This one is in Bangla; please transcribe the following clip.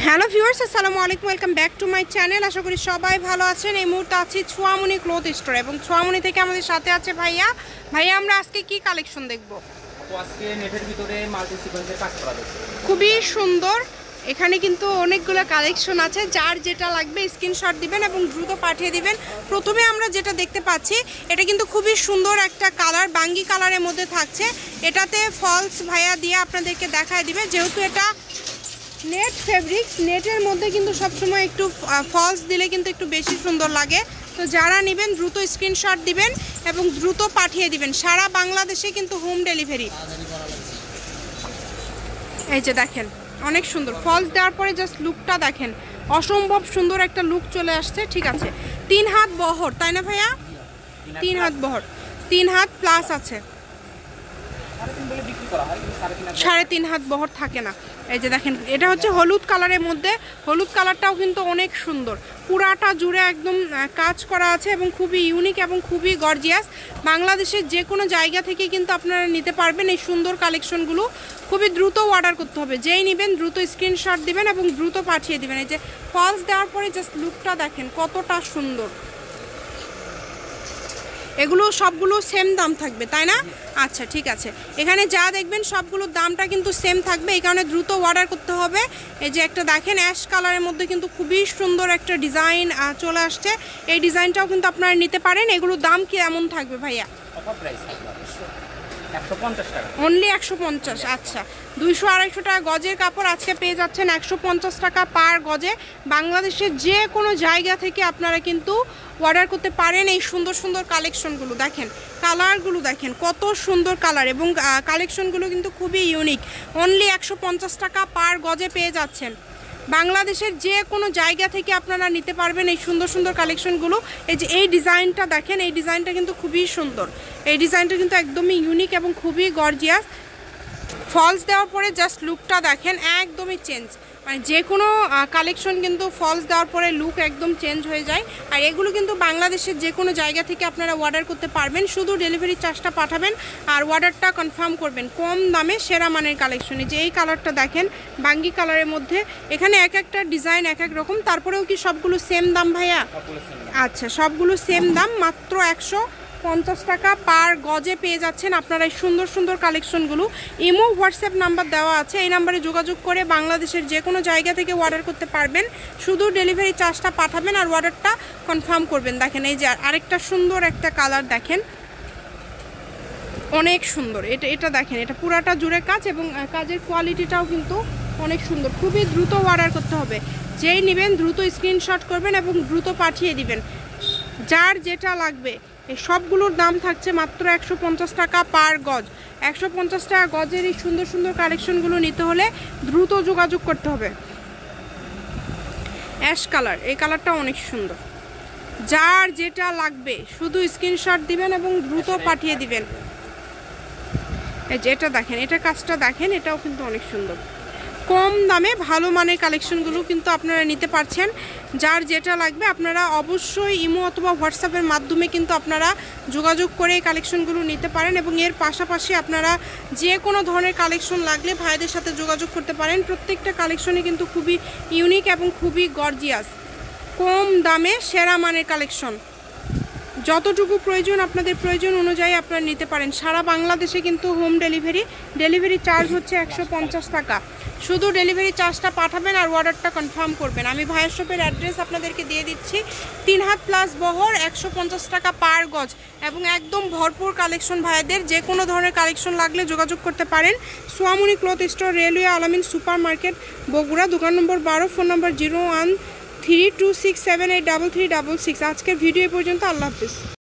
হ্যালো ভিউয়ার্স, আসসালামু আলাইকুম, welcome back to my channel. আশা করি সবাই ভালো আছেন। এই মুহূর্তে আছি ছোঁয়ামণি ক্লথ স্টোর এবং ছোঁয়ামণি থেকে আমাদের সাথে আছে ভাইয়া। আমরা আজকে কি কালেকশন দেখব? আজকে নেটের ভিতরে মাল্টি সিকোয়েন্সের কাজ করা আছে, খুবই সুন্দর। এখানে কিন্তু অনেকগুলো কালেকশন আছে, যার যেটা লাগবে স্ক্রিনশট দিবেন এবং দ্রুত পাঠিয়ে দিবেন। প্রথমে আমরা যেটা দেখতে পাচ্ছি, এটা কিন্তু খুবই সুন্দর একটা কালার, বাঙ্গি কালারের মধ্যে থাকছে। এটাতে ফলস ভাইয়া দিয়ে আপনাদেরকে দেখায় দিবে, যেহেতু এটা নেট ফেব্রিক্স, নেটের মধ্যে কিন্তু সবসময় একটু ফলস দিলে কিন্তু একটু বেশি সুন্দর লাগে। তো যারা নেবেন দ্রুত স্ক্রিনশট দিবেন এবং দ্রুত পাঠিয়ে দিবেন। সারা বাংলাদেশে কিন্তু হোম ডেলিভারি। এই যে দেখেন, অনেক সুন্দর ফলস দেওয়ার পরে জাস্ট লুকটা দেখেন, অসম্ভব সুন্দর একটা লুক চলে আসছে। ঠিক আছে, 3 হাত বহর, তাই না ভাইয়া? 3 হাত বহর, 3 হাত প্লাস আছে, 3.5 হাত বহর থাকে না। এই যে দেখেন, এটা হচ্ছে হলুদ কালারের মধ্যে। হলুদ কালারটাও কিন্তু অনেক সুন্দর, পুরাটা জুড়ে একদম কাজ করা আছে এবং খুবই ইউনিক এবং খুবই গর্জিয়াস। বাংলাদেশের যে কোনো জায়গা থেকে কিন্তু আপনারা নিতে পারবেন এই সুন্দর কালেকশনগুলো। খুবই দ্রুত অর্ডার করতে হবে, যেই নেবেন দ্রুত স্ক্রিনশট দিবেন এবং দ্রুত পাঠিয়ে দিবেন। এই যে ফলস দেওয়ার পরে জাস্ট লুকটা দেখেন কতটা সুন্দর। এগুলো সবগুলো সেম দাম থাকবে, তাই না? আচ্ছা ঠিক আছে, এখানে যা দেখবেন সবগুলোর দামটা কিন্তু সেম থাকবে, এই কারণে দ্রুত অর্ডার করতে হবে। এই যে একটা দেখেন অ্যাশ কালারের মধ্যে কিন্তু খুবই সুন্দর একটা ডিজাইন চলে আসছে। এই ডিজাইনটাও কিন্তু আপনারা নিতে পারেন। এগুলোর দাম কি এমন থাকবে ভাইয়া? অনলি 150। আচ্ছা, 200-250 টাকা গজের কাপড় আজকে পেয়ে যাচ্ছেন 150 টাকা পার গজে। বাংলাদেশের যে কোনো জায়গা থেকে আপনারা কিন্তু অর্ডার করতে পারেন এই সুন্দর সুন্দর কালেকশনগুলো। দেখেন কালারগুলো, দেখেন কত সুন্দর কালার এবং কালেকশনগুলো কিন্তু খুবই ইউনিক। অনলি 150 টাকা পার গজে পেয়ে যাচ্ছেন। বাংলাদেশের যে কোনো জায়গা থেকে আপনারা নিতে পারবেন এই সুন্দর সুন্দর কালেকশনগুলো। এই যে এই ডিজাইনটা দেখেন, এই ডিজাইনটা কিন্তু খুবই সুন্দর। এই ডিজাইনটা কিন্তু একদমই ইউনিক এবং খুবই গর্জিয়াস। ফলস দেওয়ার পরে জাস্ট লুকটা দেখেন একদমই চেঞ্জ, মানে যে কোনো কালেকশন কিন্তু ফলস দেওয়ার পরে লুক একদম চেঞ্জ হয়ে যায়। আর এগুলো কিন্তু বাংলাদেশের যে কোনো জায়গা থেকে আপনারা অর্ডার করতে পারবেন, শুধু ডেলিভারি চার্জটা পাঠাবেন আর অর্ডারটা কনফার্ম করবেন। কম দামে সেরা মানের কালেকশনে যে এই কালারটা দেখেন, বাঙ্গি কালারের মধ্যে। এখানে এক একটা ডিজাইন এক এক রকম, তারপরেও কি সবগুলো সেম দাম ভাইয়া? আচ্ছা, সবগুলো সেম দাম, মাত্র 150 টাকা পার গজে পেয়ে যাচ্ছেন আপনারা এই সুন্দর সুন্দর কালেকশনগুলো। ইমো হোয়াটসঅ্যাপ নাম্বার দেওয়া আছে, এই নাম্বারে যোগাযোগ করে বাংলাদেশের যে কোনো জায়গা থেকে অর্ডার করতে পারবেন। শুধু ডেলিভারি চার্জটা পাঠাবেন আর অর্ডারটা কনফার্ম করবেন। দেখেন এই যে আরেকটা সুন্দর একটা কালার দেখেন, অনেক সুন্দর। এটা দেখেন, এটা পুরাটা জুড়ে কাজ এবং কাজের কোয়ালিটিটাও কিন্তু অনেক সুন্দর। খুবই দ্রুত অর্ডার করতে হবে, যেই নেবেন দ্রুত স্ক্রিনশট করবেন এবং দ্রুত পাঠিয়ে দিবেন। যার যেটা লাগবে এই সবগুলোর দাম থাকছে মাত্র 150 টাকা পার গজ। 150 টাকা গজের এই সুন্দর সুন্দর কালেকশনগুলো নিতে হলে দ্রুত যোগাযোগ করতে হবে। অ্যাশ কালার, এই কালারটা অনেক সুন্দর। যার যেটা লাগবে শুধু স্ক্রিনশট দিবেন এবং দ্রুত পাঠিয়ে দিবেন। এই যে এটা দেখেন, এটা কাজটা দেখেন, এটাও কিন্তু অনেক সুন্দর। কম দামে ভালো মানের কালেকশনগুলো কিন্তু আপনারা নিতে পারছেন। যার যেটা লাগবে আপনারা অবশ্যই ইমো অথবা হোয়াটসঅ্যাপের মাধ্যমে কিন্তু আপনারা যোগাযোগ করে এই কালেকশনগুলো নিতে পারেন এবং এর পাশাপাশি আপনারা যে কোনো ধরনের কালেকশন লাগলে ভাইদের সাথে যোগাযোগ করতে পারেন। প্রত্যেকটা কালেকশনই কিন্তু খুবই ইউনিক এবং খুবই গর্জিয়াস। কম দামে সেরা মানের কালেকশন, যতটুকু প্রয়োজন আপনাদের প্রয়োজন অনুযায়ী আপনারা নিতে পারেন। সারা বাংলাদেশে কিন্তু হোম ডেলিভারি চার্জ হচ্ছে 150 টাকা। শুধু ডেলিভারি চার্জটা পাঠাবেন আর অর্ডারটা কনফার্ম করবেন। আমি ভাইয়ের শপের অ্যাড্রেস আপনাদেরকে দিয়ে দিচ্ছি। 3 হাত প্লাস বহর, 150 টাকা পার গজ এবং একদম ভরপুর কালেকশন। ভাইদের যে কোনো ধরনের কালেকশন লাগলে যোগাযোগ করতে পারেন। ছোঁয়ামণি ক্লথ স্টোর, রেলওয়ে আলামিন সুপার মার্কেট, বগুড়া, দোকান নম্বর 12, ফোন নম্বর 013267833366। আজকের ভিডিও পর্যন্ত, আল্লাহ হাফিজ।